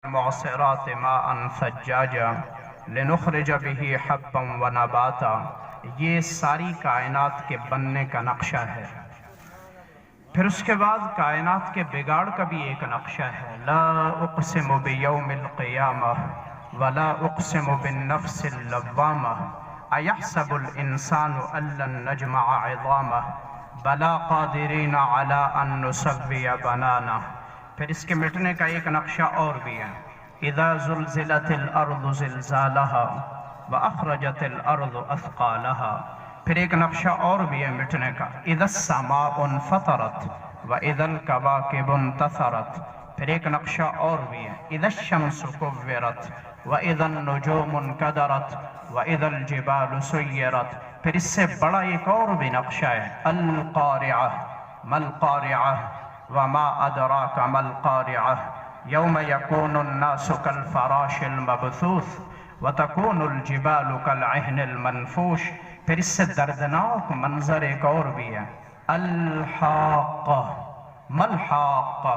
المعصرات ماء ثجاجا لنخرج به حبا ونباتا. یہ ساری کائنات کے بننے کا نقشہ ہے. پھر اس کے بعد کائنات کے بگاڑ کا بھی ایک نقشہ ہے. لا اقسم بیوم القیامہ ولا اقسم بالنفس اللوامہ ایحسب الانسان ان لن نجمع عظامہ بلا قادرین علی ان نسوی بنانا. پھر اس کے مٹنے کا ایک نقشہ اور بھی ہے. اذا زلزلت الارض زلزالها واخرجت الارض اثقالها. پھر ایک نقشہ اور بھی ہے مٹنے کا. اذا السماء انفطرت واذا الكواكب انتثرت. پھر ایک نقشہ اور بھی ہے. اذا الشمس كورت واذا النجوم انكدرت واذا الجبال سيرت. پھر اس سے بڑا ایک اور بھی نقشہ ہے. القارعہ ما القارعہ وما ادراک ما القارعہ یوم یکون الناس کالفراش المبثوث وتکون الجبال کالعہن المنفوش. پھر اس سے دردناک منظر ایک اور بھی ہے. الحاقہ ما الحاقہ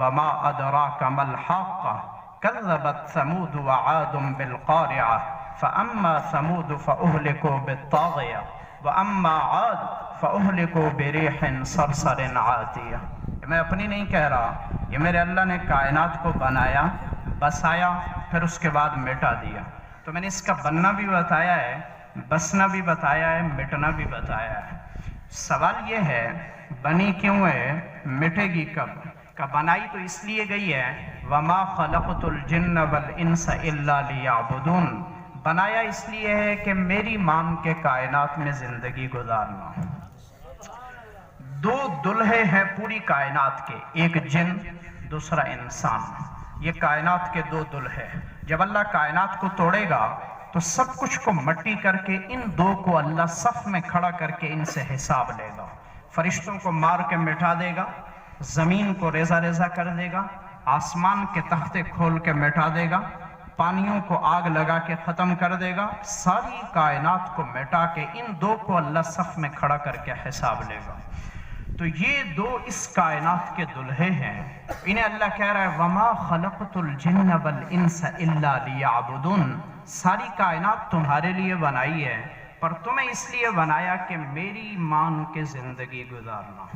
وما ادراک ما الحاقہ کذبت ثمود وعاد بالقارعہ فاما ثمود فاہلکوا بالطاغیہ واما عاد فاہلکوا بریح صرصر عاتیہ. میں اپنی نہیں کہہ رہا، یہ میرے اللہ نے کائنات کو بنایا، بسایا، پھر اس کے بعد مٹا دیا. تو میں نے اس کا بننا بھی بتایا ہے، بسنا بھی بتایا ہے، مٹنا بھی بتایا ہے. سوال یہ ہے بنی کیوں ہے، مٹے گی کب؟ کہ بنائی تو اس لیے گئی ہے وَمَا خَلَقْتُ الْجِنَّ وَالْإِنسَ إِلَّا لِيَعْبُدُونَ. بنایا اس لیے ہے کہ میری مان کے کائنات میں زندگی گزارنا. دو دلہے ہیں پوری کائنات کے، ایک جن دوسرا انسان. یہ کائنات کے دو دلہے. جب اللہ کائنات کو توڑے گا تو سب کچھ کو مٹی کر کے ان دو کو اللہ صف میں کھڑا کر کے ان سے حساب لے گا. فرشتوں کو مار کے مٹا دے گا، زمین کو ریزہ ریزہ کر دے گا، آسمان کے تختے کھول کے مٹا دے گا، پانیوں کو آگ لگا کے ختم کر دے گا. ساری کائنات کو مٹا کے ان دو کو اللہ صف میں کھڑا کر کے حساب لے گا. تو یہ دو اس کائنات کے دلہے ہیں. انہیں اللہ کہہ رہا ہے وَمَا خَلَقْتُ الْجِنَّ وَالْإِنسَ إِلَّا لِيَعْبُدُونَ. ساری کائنات تمہارے لیے بنائی ہے، پر تمہیں اس لیے بنایا کہ میری مان کے زندگی گزارنا.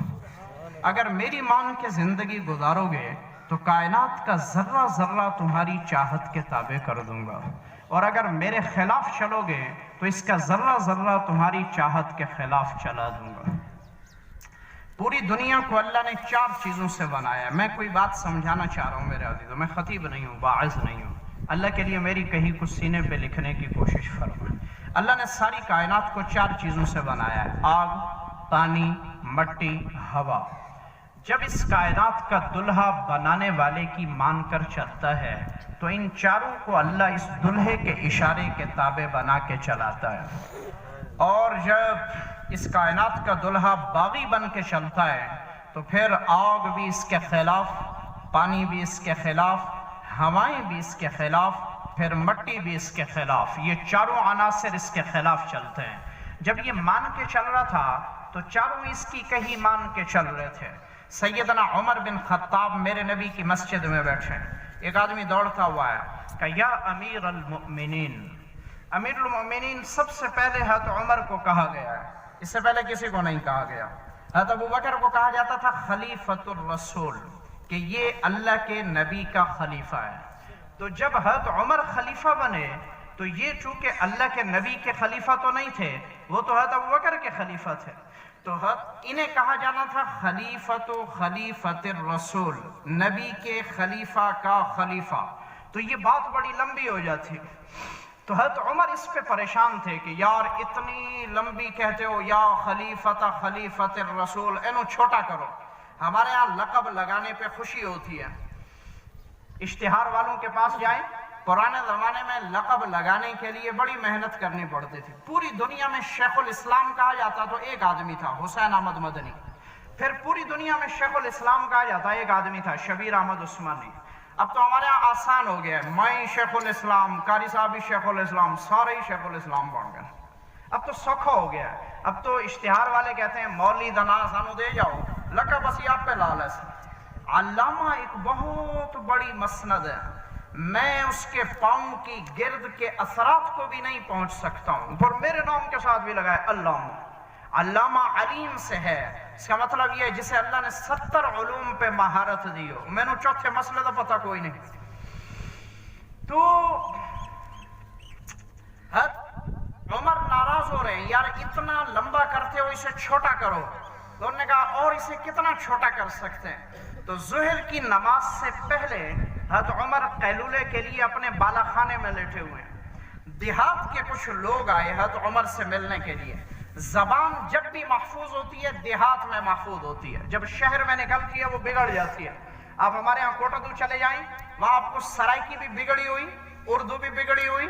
اگر میری مان کے زندگی گزارو گے تو کائنات کا ذرہ ذرہ تمہاری چاہت کے تابع کر دوں گا، اور اگر میرے خلاف چلو گے تو اس کا ذرہ ذرہ تمہاری چاہت کے خلاف چلا دوں گا. پوری دنیا کو اللہ نے 4 چیزوں سے بنایا ہے. میں کوئی بات سمجھانا چاہ رہا ہوں میرے عزیزوں، میں خطیب نہیں ہوں، واعظ نہیں ہوں. اللہ کے لیے میری کہی کچھ سینے پہ لکھنے کی کوشش فرمائیں. اللہ نے ساری کائنات کو 4 چیزوں سے بنایا ہے: آگ، پانی، مٹی، ہوا. جب اس کائنات کا دلہا بنانے والے کی مان کر چلتا ہے تو ان چاروں کو اللہ اس دلہے کے اشارے کے تابع بنا کے چلاتا ہے. اور جب اس کائنات کا دلہا باغی بن کے چلتا ہے تو پھر آگ بھی اس کے خلاف، پانی بھی اس کے خلاف، ہوائیں بھی اس کے خلاف، پھر مٹی بھی اس کے خلاف. یہ چاروں عناصر اس کے خلاف چلتے ہیں. جب یہ مان کے چل رہا تھا تو چاروں اس کی کہی مان کے چل رہے تھے. سیدنا عمر بن خطاب میرے نبی کی مسجد میں بیٹھے، ایک آدمی دوڑتا ہوا ہے کہ یا امیر المؤمنین. امیر المؤمنین سب سے پہلے حضرت عمر کو کہا گیا ہے، اس سے پہلے کسی کو نہیں کہا گیا. حضرت ابوبکر کو کہا جاتا تھا خلیفۃ الرسول، کہ یہ اللہ کے نبی کا خلیفہ ہے. تو جب حضرت عمر خلیفہ بنے تو یہ چونکہ اللہ کے نبی کے خلیفہ تو نہیں تھے، وہ تو حضرت ابوبکر کے خلیفہ تھے. تو انہیں کہا جانا تھا خلیفۃ الرسول، نبی کے خلیفہ کا خلیفہ. تو یہ بات بڑی لمبی ہو جاتی. تو حضرت عمر اس پہ پریشان تھے کہ یار اتنی لمبی کہتے ہو، یا خلیفۃ الرسول، انہوں چھوٹا کرو. ہمارے ہاں لقب لگانے پہ خوشی ہوتی ہے. اشتہار والوں کے پاس جائیں، پرانے زمانے میں لقب لگانے کے لیے بڑی محنت کرنی پڑتی تھی. پوری دنیا میں شیخ الاسلام کہا جاتا تو ایک آدمی تھا، حسین احمد مدنی. پھر پوری دنیا میں شیخ الاسلام کہا جاتا ایک آدمی تھا، شبیر احمد عثمانی. اب تو ہمارے یہاں آسان ہو گیا ہے، میں شیخ الاسلام، قاری صاحب بھی شیخ الاسلام، سارے ہی شیخ الاسلام بن گئے. اب تو سوکھا ہو گیا ہے. اب تو اشتہار والے کہتے ہیں مولی دنا سانو دے جاؤ، لقب اسی آپ پہ لال ہے. علامہ ایک بہت بڑی مسند ہے. میں اس کے پاؤں کی گرد کے اثرات کو بھی نہیں پہنچ سکتا ہوں. اور میرے نام کے ساتھ بھی لگا ہے علامہ. علامہ علیم سے ہے. اس کا مطلب یہ ہے جسے اللہ نے 70 علوم پہ مہارت دی ہو. میں نے چوتھے مسئلے کا پتہ کوئی نہیں. تو عمر ناراض ہو رہے ہیں، یار اتنا لمبا کرتے ہو اسے چھوٹا کرو. تو انہوں نے کہا اور اسے کتنا چھوٹا کر سکتے ہیں؟ تو ظہر کی نماز سے پہلے حضرت عمر قیلولے کے لیے اپنے بالا خانے میں لیٹے ہوئے ہیں. دیہات کے کچھ لوگ آئے حضرت عمر سے ملنے کے لیے. زبان جب بھی محفوظ ہوتی ہے دیہات میں محفوظ ہوتی ہے، جب شہر میں نکلتی ہے وہ بگڑ جاتی ہے. آپ ہمارے یہاں کوٹادو چلے جائیں، وہاں آپ کو سرائکی بھی بگڑی ہوئی، اردو بھی بگڑی ہوئی،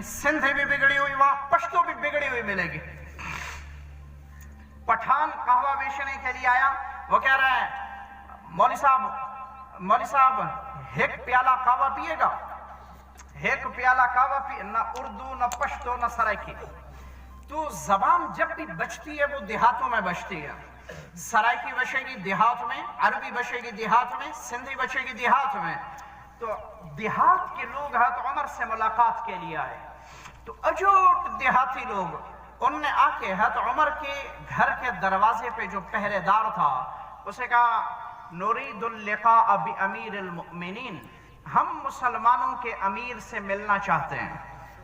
سندھی بھی بگڑی ہوئی، وہاں پشتو بھی بگڑی ہوئی ملے گی. پٹھان قہوہ بیچنے کے لیے آیا، وہ کہہ رہے ہیں مولوی صاحب ایک پیالہ قہوہ پیے گا؟ ایک پیالہ قہوہ پیے، نہ اردو نہ پشتو نہ سرائکی. تو زبان جب بھی بچتی ہے وہ دیہاتوں میں بچتی ہے. سرائکی بچے گی دیہات میں، عربی بچے گی دیہات میں، سندھی بچے گی دیہات میں. تو دیہات کے لوگ حضرت عمر سے ملاقات کے لیے آئے. تو اجوٹ دیہاتی لوگ، انہوں نے آ کے حضرت عمر کے گھر کے دروازے پہ جو پہرے دار تھا اسے کہا نرید اللقاء بامیر المؤمنین، ہم مسلمانوں کے امیر سے ملنا چاہتے ہیں.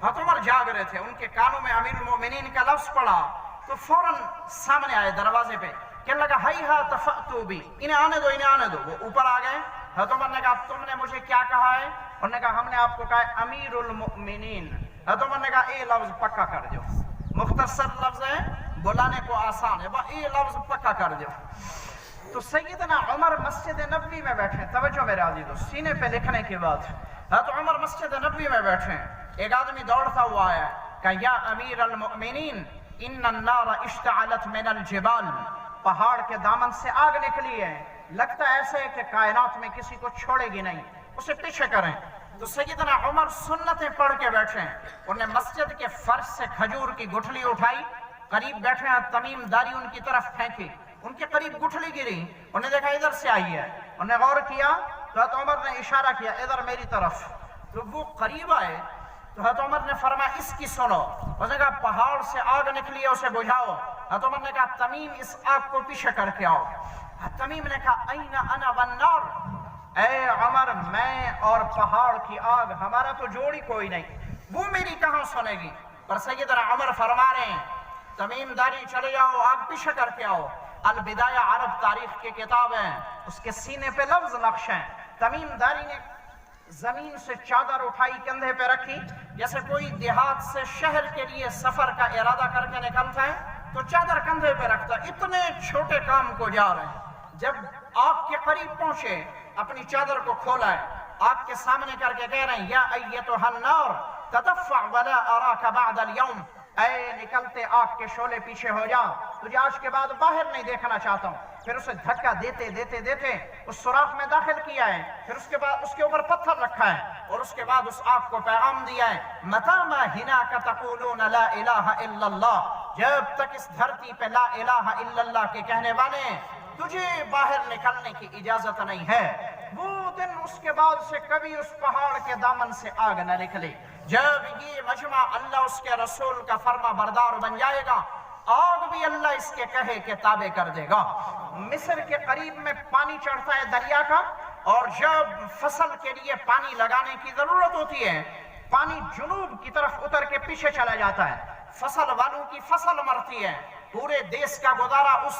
حضرت عمر جاگ رہے تھے، ان کے کانوں میں امیر المؤمنین کا لفظ پڑا تو فوراً سامنے آئے دروازے پہ. کہنے لگا ہیہات فأتوا بی، انہیں آنے دو انہیں آنے دو. وہ اوپر آ گئے. حضرت عمر نے کہا تم نے مجھے کیا کہا ہے؟ انہوں نے کہا ہم نے آپ کو کہا ہے امیر المؤمنین. حضرت عمر نے کہا اے لفظ پکا کر دو. مختصر لفظ ہے، بلانے کو آسان ہے، اے لفظ پکا کر دو. تو سیدنا عمر مسجد نبوی میں بیٹھے. توجہ میرے عزیزو، سینے پہ لکھنے کے بعد حضرت عمر مسجد نبوی میں بیٹھے. ایک آدمی دوڑتا ہوا آیا کہ یا امیر المؤمنین ان النار اشتعلت من الجبال، پہاڑ کے دامن سے آگ نکلی ہے، لگتا ایسے ہے کہ کائنات میں کسی کو چھوڑے گی نہیں، اسے پیچھے کریں. تو سیدنا عمر سنتیں پڑھ کے بیٹھے. انہوں نے مسجد کے فرش سے کھجور کی گٹھلی اٹھائی، قریب بیٹھے ہیں تمیم داری ان کی طرف پھینکی، ان کے قریب گٹھلی گری. انہوں نے دیکھا ادھر سے آئی ہے. انہوں نے غور کیا تو حضرت عمر نے اشارہ کیا ادھر میری طرف. تو وہ قریب آئے تو حضرت عمر نے فرمایا اس کی سنو. اس نے کہا پہاڑ سے آگ نکلی ہے اسے بجھاؤ. حضرت عمر نے کہا تمیم اس آگ کو پیچھے کر کے آؤ. تمیم نے کہا این انا والنار، اے عمر میں اور پہاڑ کی آگ ہمارا تو جوڑی کوئی نہیں، وہ میری کہاں سنے گی. پر سیدنا عمر فرما رہے ہیں تمیم داری چلے جاؤ، آگ پیچھے کر کے آؤ. البدایہ عرب تاریخ کی کتاب ہے، اس کے سینے پہ لفظ نقش ہیں. تمیم داری نے زمین سے چادر اٹھائی کندھے پہ رکھی، جیسے کوئی دیہات سے شہر کے لیے سفر کا ارادہ کر کے نکلتا ہے تو چادر کندھے پہ رکھتا. اتنے چھوٹے کام کو جا رہے ہیں. جب آگ کے قریب پہنچے اپنی چادر کو کھولا ہے، آگ کے سامنے کر کے کہہ رہے ہیں یا ایتھا النار تدفع ولا اراک بعد اليوم، اے نکلتے آگ کے شعلے پیچھے ہو جا، تجھے آج کے بعد باہر نہیں دیکھنا چاہتا ہوں. پھر اسے دھکا دیتے دیتے دیتے اس سوراخ میں داخل کیا ہے. پھر اس کے بعد اس کے اوپر پتھر رکھا ہے اور اس کے بعد اس آگ کو پیغام دیا ہے متی ما ہناک تقولون لا الہ الا اللہ، جب تک اس دھرتی پہ لا الہ الا اللہ کے کہنے والے ہیں تجھے باہر نکلنے کی اجازت نہیں ہے. وہ دن اس کے بعد سے کبھی اس پہاڑ کے دامن سے آگ نہ نکلی. جب یہ مجمع اللہ اس کے رسول کا فرما بردار بن جائے گا، آگ بھی اللہ اس کے کہے کے تابع کر دے گا. مصر کے قریب میں پانی چڑھتا ہے دریا کا، اور جب فصل کے لیے پانی لگانے کی ضرورت ہوتی ہے پانی جنوب کی طرف اتر کے پیچھے چلا جاتا ہے. فصل والوں کی فصل مرتی ہے. پورے دیش کا گزارا اس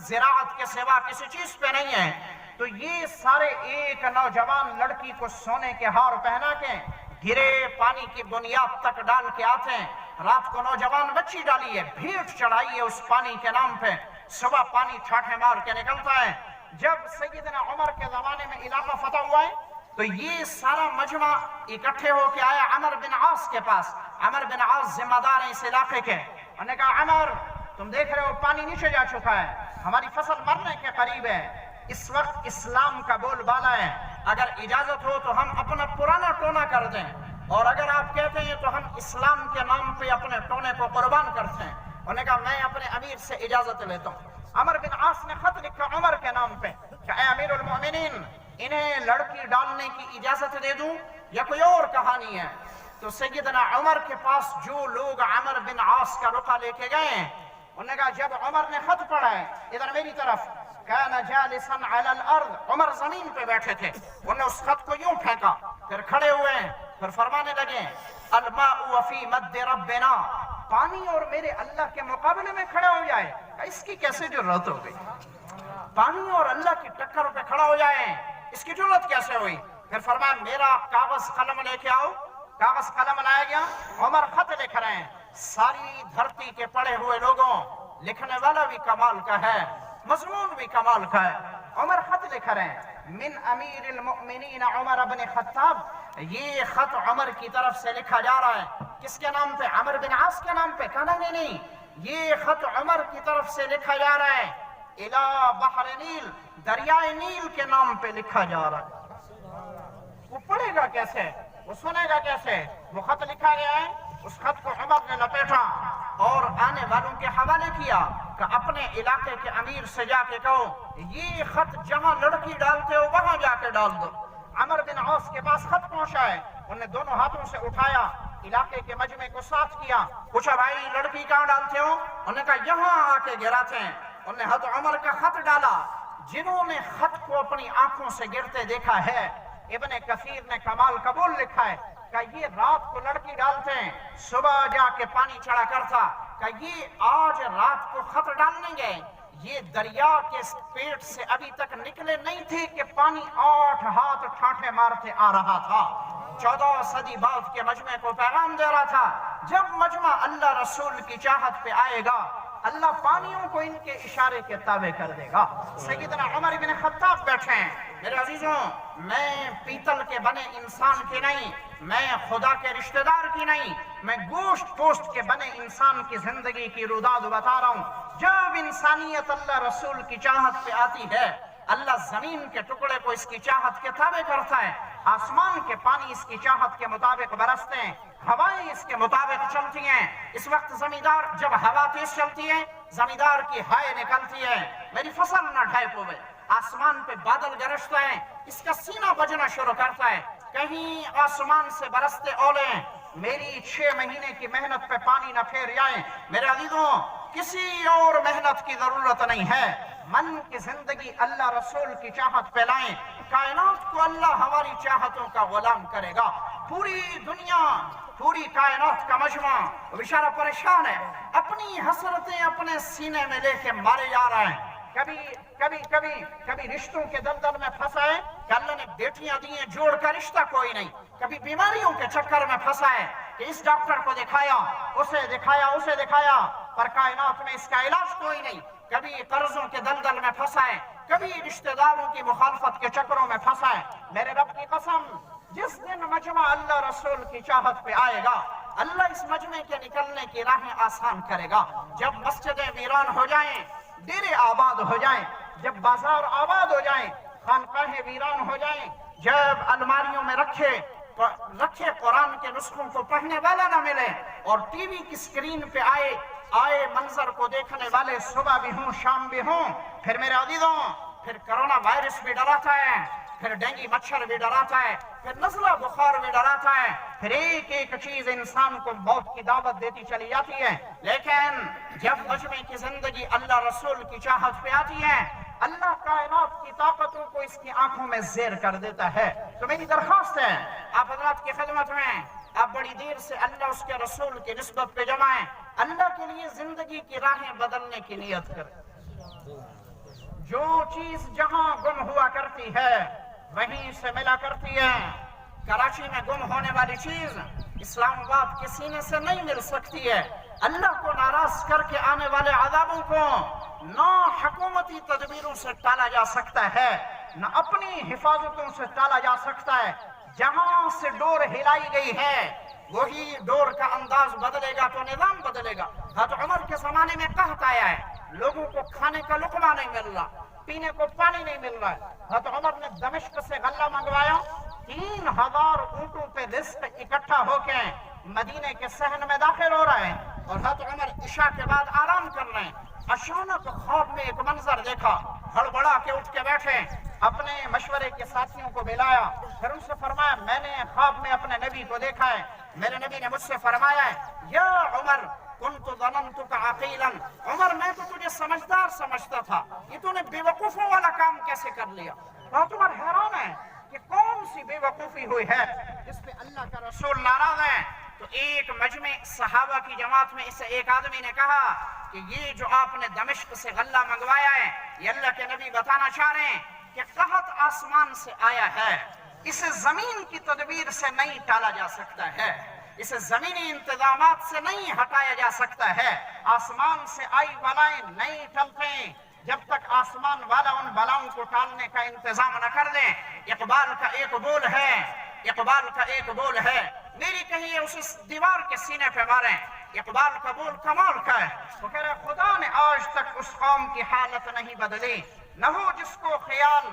زراعت کے سوا کسی چیز پہ نہیں ہے. تو یہ سارے ایک نوجوان لڑکی کو سونے کے ہار پہنا کے گرے پانی کی بنیاد تک ڈال کے آتے ہیں. رات کو نوجوان بچی ڈالی ہے، بھیٹ چڑھائی ہے اس پانی کے نام پہ، صبح پانی ٹھاٹھے مار کے نکلتا ہے. جب سیدنا عمر کے زمانے میں علاقہ فتح ہوا ہے تو یہ سارا مجمع اکٹھے ہو کے آیا عمر بن عاص کے پاس. عمر بن عاص ذمہ دار ہیں اس علاقے کے. انہوں نے کہا عمر تم دیکھ رہے ہو پانی نیچے جا چکا ہے، ہماری فصل مرنے کے قریب ہے، اس وقت اسلام کا بول بالا ہے، اگر اجازت ہو تو ہم اپنا پرانا ٹونا کر دیں، اور اگر آپ کہتے ہیں تو ہم اسلام کے نام پہ اپنے ٹونے کو قربان کرتے ہیں. انہوں نے کہا میں اپنے امیر سے اجازت لیتا ہوں. عمر بن عاص نے خط لکھا عمر کے نام پہ کہ اے امیر المؤمنین انہیں لڑکی ڈالنے کی اجازت دے دوں یا کوئی اور کہانی ہے؟ تو سیدنا عمر کے پاس جو لوگ عمر بن عاص کا رقعہ لے کے گئے ہیں، انہوں نے کہا جب عمر نے خط پڑھا ہے ادھر میری طرف، کان جالسا علی الارض، عمر زمین پہ بیٹھے تھے، انہوں نے اس خط کو یوں پھینکا، پھر کھڑے ہوئے ہیں، پھر فرمانے لگے الماء وفی مد ربنا، پانی اور میرے اللہ کے مقابلے میں کھڑا ہو جائے، اس کی کیسے جرات ہو گئی؟ پانی اور اللہ کی ٹکر پہ کھڑا ہو جائے، اس کی جرات کیسے ہوئی؟ پھر فرمایا میرا کاغذ قلم لے کے آؤ، کاغذ قلم لایا گیا، عمر خط لکھ رہے ہیں، ساری دھرتی کے پڑے ہوئے لوگوں، لکھنے والا بھی کمال کا ہے، مضمون بھی کمال کا ہے، عمر خط لکھ رہے ہیں من امیر المؤمنین عمر بن خطاب، یہ خط عمر کی طرف سے لکھا جا رہا ہے، کس کے نام پہ؟ عمر بن عاص کے نام پہ؟ کہنا نہیں، یہ خط عمر کی طرف سے لکھا جا رہا ہے الى بحر نیل، دریائے نیل کے نام پہ لکھا جا رہا ہے۔ وہ پڑھے گا کیسے؟ وہ سنے گا کیسے؟ وہ خط لکھا گیا ہے، اس خط کو عمر نے لپیٹا اور آنے والوں کے حوالے کیا کہ اپنے علاقے کے امیر سے جا کے کہو یہ خط جہاں لڑکی ڈالتے ہو وہاں جا کے ڈال دو۔ عمر بن عاص کے پاس خط پہنچا ہے، انہوں نے دونوں ہاتھوں سے اٹھایا، علاقے کے مجمع کو ساتھ کیا، پوچھا بھائی لڑکی کہاں ڈالتے ہو؟ انہوں نے کہا یہاں آ کے گراتے ہیں۔ انہوں نے حضرت عمر کا خط ڈالا، جنہوں نے خط کو اپنی آنکھوں سے گرتے دیکھا ہے، ابن کثیر نے کمال قبول لکھا ہے کہ یہ رات کو لڑکی ڈالتے ہیں، صبح جا کے پانی چڑھا کرتا، کہ یہ آج رات کو خط ڈالنے گئے، یہ دریا کے پیٹ سے ابھی تک نکلے نہیں تھے کہ پانی 8 ہاتھ ٹھاٹھے مارتے آ رہا تھا، 14 صدی بعد کے مجمع کو پیغام دے رہا تھا، جب مجمع اللہ رسول کی چاہت پہ آئے گا اللہ پانیوں کو ان کے اشارے کے تابع کر دے گا۔ سیدنا عمر بن خطاب بیٹھے ہیں، میرے عزیزوں میں پیتل کے بنے انسان کی نہیں، میں خدا کے رشتہ دار کی نہیں، میں گوشت پوشت کے بنے انسان کی زندگی کی روداد بتا رہا ہوں۔ جب انسانیت اللہ رسول کی چاہت پہ آتی ہے، اللہ زمین کے ٹکڑے کو اس کی چاہت کے تابع کرتا ہے، آسمان کے پانی اس کی چاہت کے مطابق برستے ہیں، ہوائیں اس کے مطابق چلتی ہیں۔ اس وقت زمیندار جب ہوا تیز چلتی ہے زمیندار کی ہائے نکلتی ہے، میری فصل نہ ڈھائے پوے، آسمان پہ بادل گرجتا ہے، اس کا سینہ بجنا شروع کرتا ہے، کہیں آسمان سے برستے اولے میری 6 مہینے کی محنت پہ پانی نہ پھیر جائیں۔ میرے عزیزوں کسی اور محنت کی ضرورت نہیں ہے، من کی زندگی اللہ رسول کی چاہت پہ لائیں، کائنات کو اللہ ہماری چاہتوں کا غلام کرے گا۔ پوری دنیا، پوری کائنات کا مجمع بیچارہ پریشان ہے، اپنی حسرتیں اپنے سینے میں لے کے مارے جا رہے ہیں، کبھی رشتوں کے دلدل میں پھنسا ہے کہ اللہ نے بیٹیاں دی ہیں جوڑ کا رشتہ کوئی نہیں، کبھی بیماریوں کے چکر میں پھنسا ہے کہ اس ڈاکٹر کو دکھایا اسے دکھایا پر کائنات میں اس کا علاج کوئی نہیں، کبھی قرضوں کے دلدل میں پھنسا ہے، کبھی رشتہ داروں کی مخالفت کے چکروں میں پھنسا ہے۔ میرے رب کی قسم جس دن مجمع اللہ رسول کی چاہت پہ آئے گا اللہ اس مجمع کے نکلنے کی راہیں آسان کرے گا۔ جب مسجدیں ویران ہو جائیں، ڈیرے آباد ہو جائیں، جب بازار آباد ہو جائیں، خانقاہیں ویران ہو جائیں، جب الماریوں میں رکھے قرآن کے نسخوں کو پڑھنے والا نہ ملے اور ٹی وی کی سکرین پہ آئے منظر کو دیکھنے والے صبح بھی ہوں شام بھی ہوں، پھر میرے عزیزوں پھر کرونا وائرس بھی ڈراتا ہے، پھر ڈینگی مچھر بھی ڈراتا ہے، پھر نزلہ بخار بھی ڈراتا ہے، پھر ایک چیز انسان کو موت کی دعوت دیتی چلی جاتی ہے، لیکن جب مجمع کی زندگی اللہ رسول کی چاہت پہ آتی ہے اللہ کائنات کی طاقتوں کو اس کی آنکھوں میں زیر کر دیتا ہے۔ تو میری درخواست ہے آپ حضرات کی خدمت میں، آپ بڑی دیر سے اللہ اس کے رسول کی نسبت پہ جمع ہیں، اللہ کے لیے زندگی کی راہیں بدلنے کی نیت کریں۔ جو چیز جہاں گم ہوا کرتی ہے وہیں سے ملا کرتی ہے۔ کراچی میں گم ہونے والی چیز اسلام آباد کے سینے سے نہیں مل سکتی ہے۔ اللہ کو ناراض کر کے آنے والے عذابوں کو نہ حکومتی تدبیروں سے ٹالا جا سکتا ہے نہ اپنی حفاظتوں سے ٹالا جا سکتا ہے۔ جہاں سے ڈور ہلائی گئی ہے وہی ڈور کا انداز بدلے گا تو نظام بدلے گا۔ حضرت عمر کے زمانے میں قحط آیا ہے، لوگوں کو کھانے کا لقمہ نہیں مل رہا، پینے کو پانی نہیں مل رہا ہے۔ حضرت عمر نے دمشق سے غلہ منگوایا، 3000 اونٹوں پہ رزق اکٹھا ہو کے مدینے کے صحن میں داخل ہو رہے ہیں اور حضرت عمر عشاء کے بعد آرام کر رہے ہیں۔ اچانک خواب میں ایک منظر دیکھا، ہڑبڑا کے اٹھ کے بیٹھے، اپنے مشورے کے ساتھیوں کو بلایا، پھر ان سے فرمایا میں نے خواب میں اپنے نبی کو دیکھا ہے، میرے نبی نے مجھ سے فرمایا ہے یا عمر کنت ظننتک عقیلا، عمر میں تو تجھے سمجھدار سمجھتا تھا، یہ تو نے بے وقوفوں والا کام کیسے کر لیا؟ بہت عمر حیران ہے کہ کون سی بے وقوفی ہوئی ہے جس پہ اللہ کا رسول ناراض ہے۔ تو ایک مجمع صحابہ کی جماعت میں اسے ایک آدمی نے کہا کہ یہ جو آپ نے دمشق سے غلہ منگوایا ہے، یہ اللہ کے نبی بتانا چاہ رہے ہیں کہ قحط آسمان سے آیا ہے، اسے زمین کی تدبیر سے نہیں ٹالا جا سکتا ہے، اسے زمینی انتظامات سے نہیں ہٹایا جا سکتا ہے، آسمان سے آئی بلائیں نہیں ٹلتے جب تک آسمان والا ان بلاؤں کو ٹالنے کا انتظام نہ کر دیں۔ اقبال کا ایک بول ہے، اقبال کا ایک بول ہے، میری کہیے اس دیوار کے سینے پہ ماریں۔ اقبال کا بول کمال کا ہے، وہ کہہ رہے خدا نے آج تک اس قوم کی حالت نہیں بدلی، نہ ہو جس کو خیال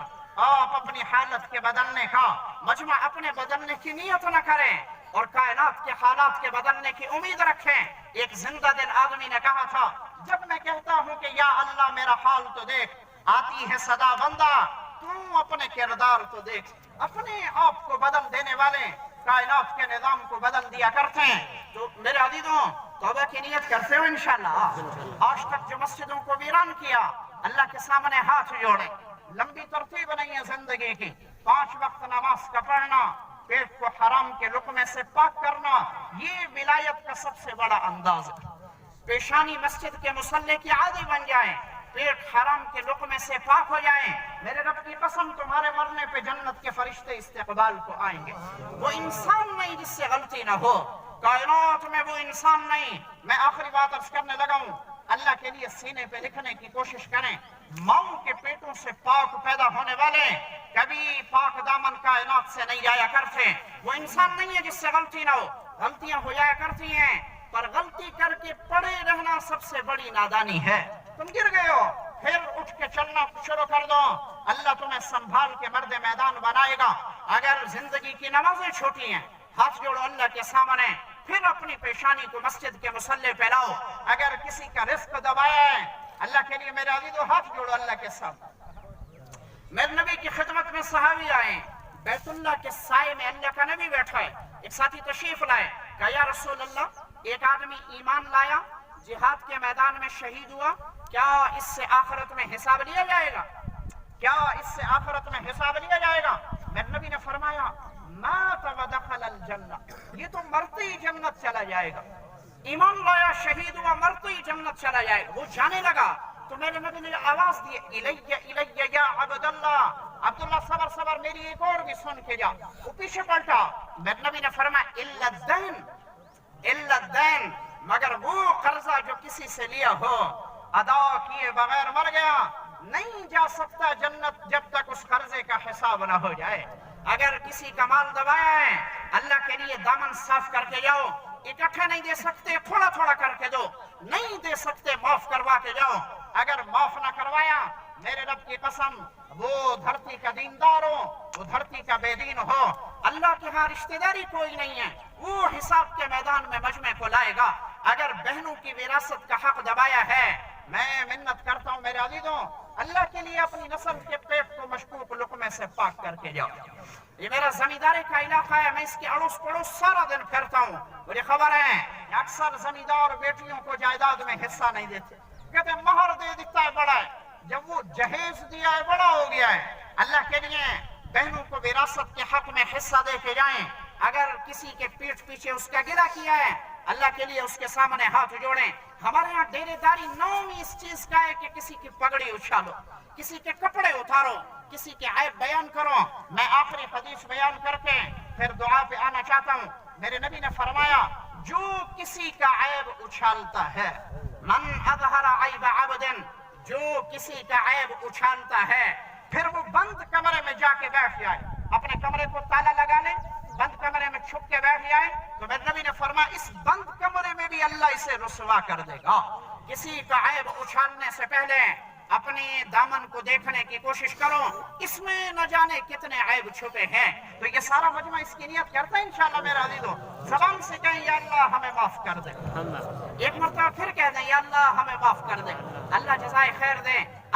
آپ اپنی حالت کے بدلنے کا، مجمع اپنے بدلنے کی نیت نہ کریں اور کائنات کے حالات کے بدلنے کی امید رکھیں۔ ایک زندہ دل آدمی نے کہا تھا جب میں کہتا ہوں کہ یا اللہ میرا حال تو دیکھ، آتی ہے صدا بندہ تو اپنے کردار تو دیکھ۔ اپنے آپ کو بدل دینے والے کائنات کے نظام کو بدل دیا کرتے ہیں۔ تو میرے عزیزوں توبہ کی نیت کرتے ہو انشاءاللہ۔ آج تک جو مسجدوں کو ویران کیا، اللہ کے سامنے ہاتھ جوڑے، لمبی ترتیب نہیں ہے زندگی کی، 5 وقت نماز کا پڑھنا، پیٹ کو حرام کے لقمے سے پاک کرنا، یہ ولایت کا سب سے بڑا انداز ہے۔ پیشانی مسجد کے مصلی کی عادی بن جائیں، پیٹ حرام کے لقمے سے پاک ہو جائیں، میرے رب کی قسم تمہارے مرنے پہ جنت کے فرشتے استقبال کو آئیں گے۔ وہ انسان نہیں جس سے غلطی نہ ہو، کائنات میں وہ انسان نہیں۔ میں آخری بات عرض کرنے لگا ہوں، اللہ کے لیے سینے پہ لکھنے کی کوشش کریں، ماؤں کے پیٹوں سے پاک پیدا ہونے والے کبھی پاک دامن کائنات سے نہیں جایا کرتے۔ وہ انسان نہیں ہے جس سے غلطی نہ ہو، غلطیاں ہو جایا کرتی ہیں، پر غلطی کر کے پڑے رہنا سب سے بڑی نادانی ہے۔ تم گر گئے ہو، پھر اٹھ کے چلنا شروع کر دو، اللہ تمہیں سنبھال کے مرد میدان بنائے گا۔ اگر زندگی کی نمازیں چھوٹی ہیں، ہاتھ جوڑو اللہ کے سامنے، پھر اپنی پیشانی کو مسجد کے مصلی پہ لاؤ۔ اگر کسی کا رزق دبایا ہے، اللہ کے لیے میرے عزیزو ہاتھ جوڑو اللہ کے سامنے۔ میرے نبی کی خدمت میں صحابی آئے، بیت اللہ کے سائے میں اللہ کا نبی بیٹھا ہے، ایک ساتھی تشریف لائے، کہا یا رسول اللہ ایک آدمی ایمان لایا، جہاد کے میدان میں شہید ہوا، کیا اس سے آخرت میں حساب لیا جائے گا؟ کیا اس سے آخرت میں حساب لیا جائے گا؟ میرے نبی نے فرمایا مات ودخل الجنہ، یہ تو مرتے ہی جنت چلا جائے گا۔ ایمان لایا، شہید ہوا، مرتے ہی جنت چلا جائے گا۔ وہ جانے لگا تو میرے نبی نے آواز دی الیہ الیہ یا عبداللہ، عبداللہ صبر صبر، میری ایک اور بھی سن کے جا۔ وہ پیچھے پلٹا، میرے نبی نے فرمایا الا الدین، الا الدین، مگر وہ قرضہ جو کسی سے لیا ہو، ادا کیے بغیر مر گیا، نہیں جا سکتا جنت جب تک اس قرضے کا حساب نہ ہو جائے۔ اگر کسی کا مال دبایا ہے، اللہ کے لیے دامن صاف کر کے جاؤ، اکٹھا نہیں دے سکتے تھوڑا تھوڑا کر کے دو، نہیں دے سکتے معاف کروا کے جاؤ۔ اگر معاف نہ کروایا، میرے رب کی قسم وہ دھرتی کا دیندار ہو، وہ دھرتی کا بے دین ہو، اللہ کے ہاں رشتہ داری کوئی نہیں ہے، وہ حساب کے میدان میں مجمع کو لائے گا۔ اگر بہنوں کی وراثت کا حق دبایا ہے، میں منت کرتا ہوں میرے عزیزوں، اللہ کے لیے اپنی نسل کے پیٹ کو مشکوک لقمے سے پاک کر کے جاؤ۔ یہ میرا زمینداری کا علاقہ ہے، میں اس کے اڑوس پڑوس سارا دن پھرتا ہوں، مجھے خبر ہے کہ اکثر زمیندار بیٹیوں کو جائیداد میں حصہ نہیں دیتے، کہتے مہر دے دیتا ہے بڑا ہے، جب وہ جہیز دیا ہے بڑا ہو گیا ہے۔ اللہ کے لیے بہنوں کو وراثت کے حق میں حصہ دے کے جائیں۔ اگر کسی کے پیٹ پیچھے اس کا گلا کیا ہے، اللہ کے لیے اس کے سامنے ہاتھ جوڑیں۔ ہمارے ہاں ڈیرے داری نام اس چیز کا ہے کہ کسی کی پگڑی اچھالو، کسی کے کپڑے اتارو، کسی کے عیب بیان کرو۔ میں آخری حدیث بیان کر کے پھر دعا پہ آنا چاہتا ہوں۔ میرے نبی نے فرمایا جو کسی کا عیب اچھالتا ہے، من اظہر عیب عبد، جو کسی کا عیب اچھالتا ہے، پھر وہ بند کمرے میں جا کے بیٹھ جائے، اپنے کمرے کو تالا لگا لے، بند کمرے میں چھپ کے بیٹھ جائے، تو میرے نبی نے فرمایا اس بند کمرے میں بھی اللہ اسے رسوا کر دے گا۔ کسی کا عیب اچھالنے سے پہلے اپنے دامن کو دیکھنے کی کوشش کرو، اس میں نہ جانے کتنے عیب چھپے ہیں۔ تو یہ سارا مجمع اس کی نیت کرتا ہے انشاءاللہ میرے عزیزو، زبان سے کہیں یا اللہ ہمیں معاف کر دے، ایک مرتبہ پھر کہہ دیں یا اللہ ہمیں معاف کر دے، اللہ جزائے خیر دے۔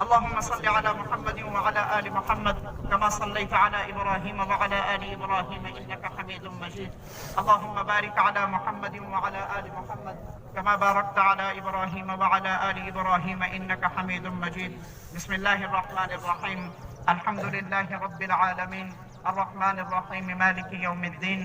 اللهم صل على محمد وعلى آل محمد كما صليت على إبراهيم وعلى آل إبراهيم إنك حميد مجيد. اللهم بارك على محمد وعلى آل محمد كما باركت على إبراهيم وعلى آل إبراهيم إنك حميد مجيد. بسم الله الرحمن الرحيم. الحمد لله رب العالمين الرحمن الرحيم مالك يوم الدين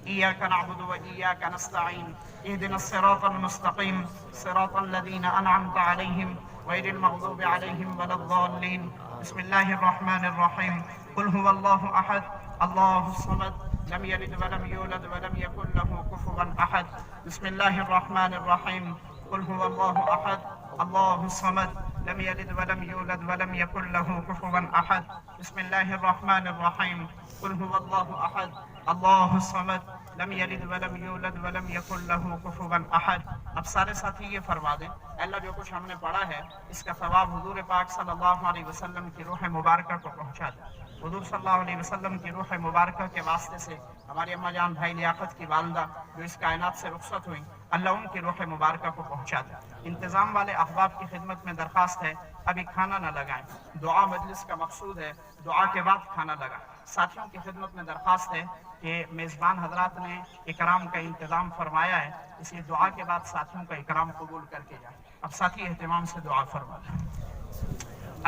إياك نعبد وإياك نستعين اهدنا الصراط المستقيم صراط الذين أنعمت عليهم غير المغضوب عليهم ولا الضالين. بسم الله الرحمن الرحيم. قل هو الله أحد الله الصمد لم يلد ولم يولد ولم يكن له كفوا أحد. بسم الله الرحمن الرحيم. قل هو الله أحد الله الصمد لم يلد ولم يولد ولم يكن له كفوا أحد. بسم الله الرحمن الرحيم. قل هو الله أحد الله الصمد لم يلد ولم يولد ولم يكن له كفوا أحد. اب سارے ساتھی یہ فرما دیں اللہ جو کچھ ہم نے پڑھا ہے اس کا ثواب حضور پاک صلی اللہ علیہ وسلم کی روح مبارکہ کو پہنچا دیں. حضور صلی اللہ علیہ وسلم کی روح مبارکہ کے واسطے سے ہماری اماں جان بھائی لیاقت کی والدہ جو اس کائنات سے رخصت ہوئی اللہ ان کی روح مبارکہ کو پہنچا دے. انتظام والے احباب کی خدمت میں درخواست ہے ابھی کھانا نہ لگائیں، دعا مجلس کا مقصود ہے، دعا کے بعد کھانا لگائیں. ساتھیوں کی خدمت میں درخواست ہے کہ میزبان حضرات نے اکرام کا انتظام فرمایا ہے، اس لیے دعا کے بعد ساتھیوں کا اکرام قبول کر کے جائیں. اب ساتھی اہتمام سے دعا فرما لیں.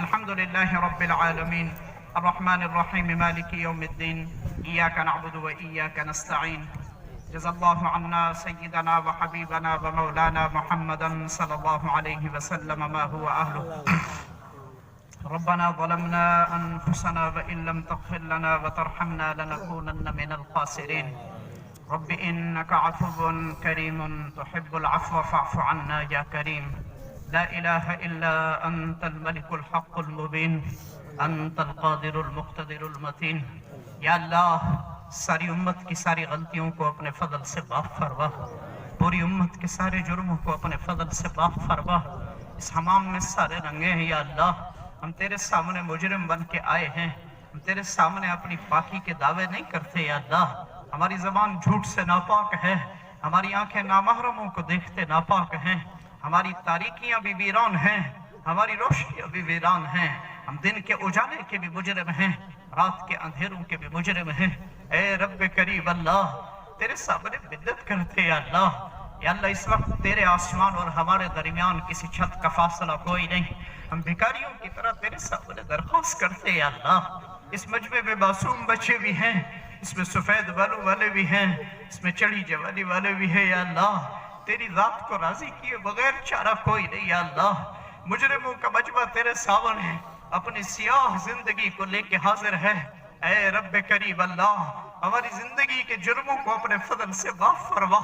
الحمدللہ رب العالمین الرحمن الرحیم مالک یوم الدین ایاک نعبد و ایاک نستعین. جزا اللہ عنا سیدنا و حبیبنا و مولانا محمدا صلی اللہ علیہ وسلم ما هو اہلہ. ربنا ظلمنا انفسنا وان لم تغفر لنا وترحمنا لنكونن من الخاسرين. رب انك عفو كريم تحب العفو فاعف عنا يا كريم. لا اله الا انت الملك الحق المبين انت القادر المقتدر المتين. یا اللہ ساری امت کی ساری غلطیوں کو اپنے فضل سے معاف فرما، پوری امت کے سارے جرموں کو اپنے فضل سے معاف فرما. اس حمام میں سارے رنگے ہیں یا اللہ، ہم تیرے سامنے مجرم بن کے آئے ہیں، ہم تیرے سامنے اپنی پاکی کے دعوے نہیں کرتے یا اللہ. ہماری زبان جھوٹ سے ناپاک ہے، ہماری آنکھیں نامحرموں کو دیکھتے ناپاک ہیں، ہماری تاریکیاں بھی ویران ہیں، ہماری روشنیاں بھی ویران ہیں. ہم دن کے اجالے کے بھی مجرم ہیں، رات کے اندھیروں کے بھی مجرم ہیں. اے رب کریم اللہ تیرے سامنے منت کرتے یا اللہ. یا اللہ اس وقت تیرے آسمان اور ہمارے درمیان کسی چھت کا فاصلہ کوئی نہیں، ہم بھکاریوں کی طرح تیرے سامنے درخواست کرتے یا اللہ. اس مجمع میں معصوم بچے بھی ہیں، اس میں سفید بالوں والے بھی ہیں، اس میں چڑھی جوانی والے بھی ہیں یا اللہ. تیری ذات کو راضی کیے بغیر چارہ کوئی نہیں یا اللہ. مجرموں کا مجمع تیرے سامنے اپنی سیاہ زندگی کو لے کے حاضر ہے. اے رب کریم اللہ ہماری زندگی کے جرموں کو اپنے فضل سے معاف فرما.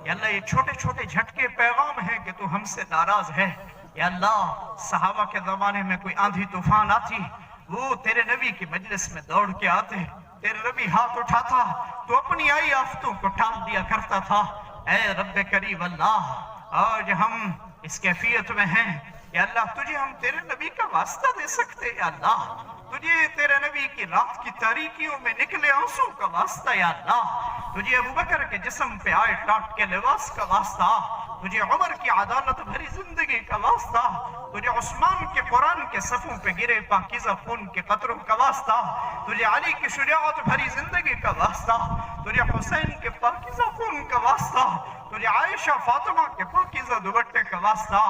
یا اللہ یہ چھوٹے چھوٹے جھٹکے پیغام ہیں کہ تو ہم سے ناراض ہے. یا اللہ صحابہ کے زمانے میں کوئی آندھی طوفان آتی وہ تیرے نبی کی مجلس میں دوڑ کے آتے، تیرے نبی ہاتھ اٹھاتا تو اپنی آئی آفتوں کو ٹال دیا کرتا تھا. اے رب کریم اللہ آج ہم اس کیفیت میں ہیں یا اللہ تجھے ہم تیرے نبی کا واسطہ دے سکتے یا اللہ، تجھے تیرے نبی کی رات کی تاریکیوں میں نکلے آنسوں کا واسطہ یا اللہ، تجھے ابوبکر کے جسم پہ آئے ٹاٹ کے لباس کا واسطہ، تجھے عمر کی عدالت بھری زندگی کا واسطہ، تجھے عثمان کے قرآن کے صفوں پہ گرے پاکیزہ خون کے قطروں کا واسطہ، تجھے علی کی شجاعت بھری زندگی کا واسطہ، تجھے حسین کے پاکیزہ خون کا واسطہ، تجھے عائشہ فاطمہ کے پاکیزہ دوپٹے کا واسطہ.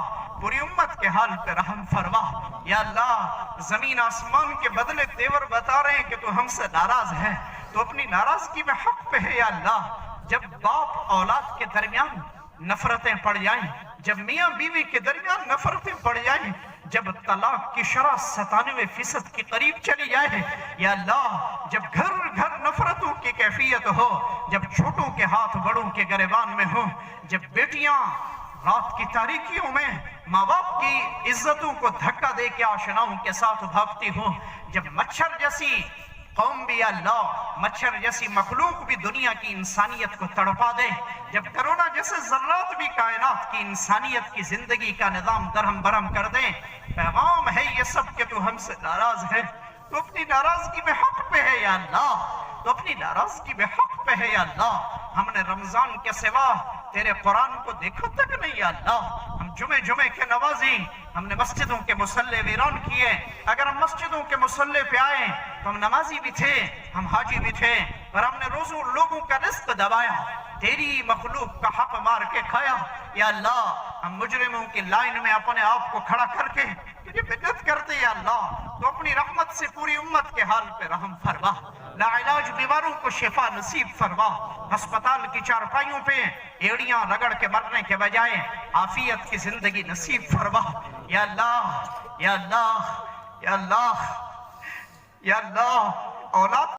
پوری امت کے حال پہ رحم فرما یا اللہ. زمین آسمان کے بدلے تیور بتا رہے ہیں کہ تو ہم سے ناراض ہے، تو اپنی ناراضگی میں حق پہ ہے یا اللہ. جب باپ اولاد کے درمیان نفرتیں پڑ جائیں، جب میاں بیوی کے درمیان نفرتیں پڑ جائیں، جب طلاق کی شرح 97% کے قریب چلی جائے یا اللہ، جب گھر گھر نفرتوں کی کیفیت ہو، جب چھوٹوں کے ہاتھ بڑوں کے گریبان میں ہو، جب بیٹیاں رات کی تاریکیوں میں ماں باپ کی عزتوں کو دھکا دے کے آشناؤں کے ساتھ بھاگتی ہوں. جب مچھر جیسی قوم بھی اللہ، مچھر جیسی مخلوق بھی دنیا کی انسانیت کو تڑپا دے، جب کرونا جیسے ذرات بھی کائنات کی انسانیت کی زندگی کا نظام درہم برہم کر دیں، پیغام ہے یہ سب کہ تو ہم سے ناراض ہے، تو اپنی ناراضگی میں حق پہ ہے یا اللہ، تو اپنی ناراضگی میں حق پہ ہے یا اللہ. ہم نے رمضان کے سوا تیرے قرآن کو دیکھا تک نہیں یا اللہ. ہم جمعے کے نوازی، ہم نے مسجدوں کے مصلے ویران کیے. اگر ہم مسجدوں کے مصلے پہ آئے تو ہم نمازی بھی تھے، ہم حاجی بھی تھے، پر ہم نے روزوں لوگوں کا رزق دبایا، تیری مخلوق کا حق مار کے کھایا. یا اللہ ہم مجرموں کی لائن میں اپنے آپ کو کھڑا کر کے تجھے بدعت کرتے یا اللہ، تو اپنی رحمت سے پوری امت کے حال پہ رحم فرما. لا علاج بیماروں کو شفا نصیب فرما. ہسپتال کی چارپائیوں پہ ایڑیاں رگڑ کے مرنے کے بجائے عافیت کی زندگی نصیب فرما. یا اللہ یا اللہ یا اللہ یا اللہ، اولاد